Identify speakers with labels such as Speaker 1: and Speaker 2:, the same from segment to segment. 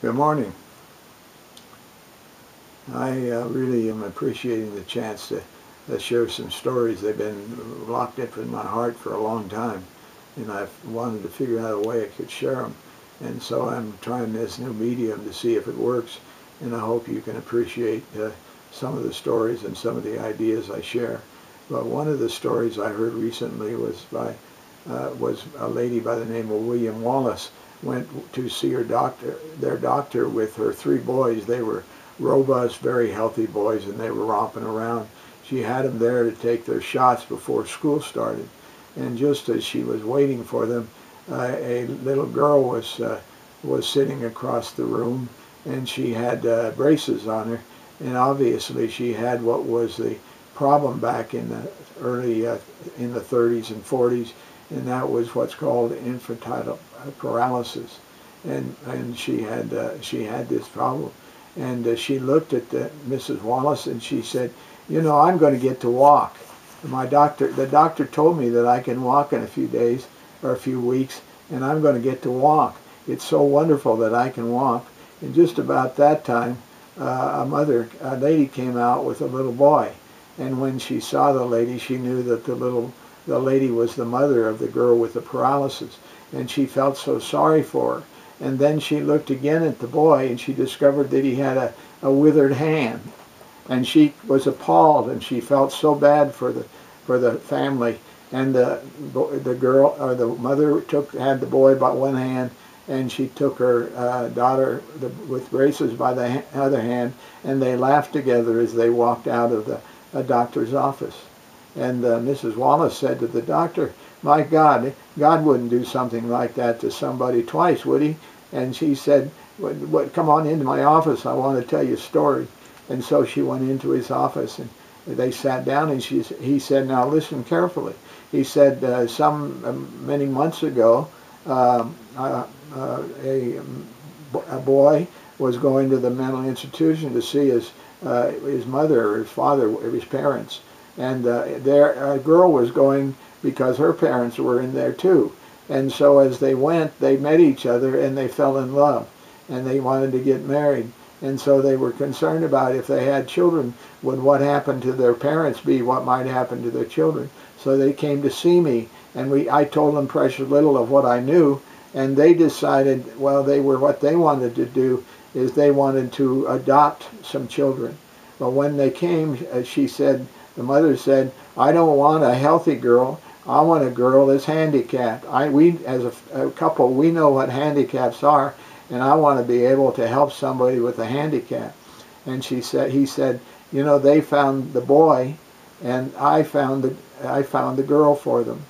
Speaker 1: Good morning. I really am appreciating the chance to share some stories. They've been locked up in my heart for a long time, and I've wanted to figure out a way I could share them. And so I'm trying this new medium to see if it works, and I hope you can appreciate some of the stories and some of the ideas I share. But one of the stories I heard recently was was a lady by the name of William Wallace went to see their doctor with her three boys. They were robust, very healthy boys, and they were romping around. She had them there to take their shots before school started. And just as she was waiting for them, a little girl was sitting across the room, and she had braces on her. And obviously she had what was the problem back in the early in the 30s and 40s, and that was what's called infantile paralysis. And she had this problem. And she looked at Mrs. Wallace, and she said, "You know, I'm going to get to walk. The doctor told me that I can walk in a few days or a few weeks, and I'm going to get to walk. It's so wonderful that I can walk." And just about that time, a lady came out with a little boy. And when she saw the lady, she knew that the lady was the mother of the girl with the paralysis. And she felt so sorry for her. And then she looked again at the boy, and she discovered that he had a withered hand. And she was appalled, and she felt so bad for the family. And the girl, or the mother, had the boy by one hand, and she took her daughter with braces by the other hand, and they laughed together as they walked out of the doctor's office. And Mrs. Wallace said to the doctor, "My God, God wouldn't do something like that to somebody twice, would he?" And she said, "Come on into my office, I want to tell you a story." And so she went into his office, and they sat down, and he said, "Now listen carefully." He said, many months ago, a boy was going to the mental institution to see his mother or his father or his parents. And a girl was going because her parents were in there too. And so as they went, they met each other, and they fell in love, and they wanted to get married. And so they were concerned about, if they had children, would what happened to their parents be what might happen to their children. So they came to see me, and I told them precious little of what I knew, and they decided, well, what they wanted to do is they wanted to adopt some children. But when they came, the mother said, "I don't want a healthy girl. I want a girl that's handicapped. We, as a couple, we know what handicaps are, and I want to be able to help somebody with a handicap." And he said, "You know, they found the boy, and I found the girl for them."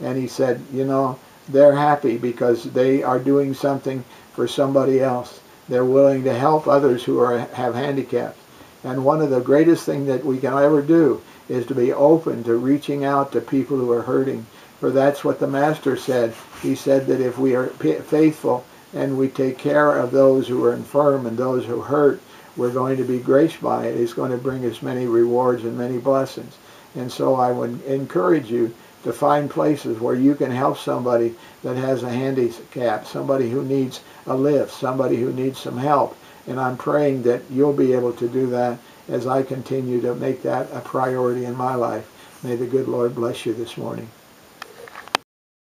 Speaker 1: And he said, "You know, they're happy because they are doing something for somebody else. They're willing to help others who have handicaps." And one of the greatest things that we can ever do is to be open to reaching out to people who are hurting. For that's what the Master said. He said that if we are faithful and we take care of those who are infirm and those who hurt, we're going to be graced by it. It's going to bring us many rewards and many blessings. And so I would encourage you to find places where you can help somebody that has a handicap, somebody who needs a lift, somebody who needs some help. And I'm praying that you'll be able to do that as I continue to make that a priority in my life. May the good Lord bless you this morning.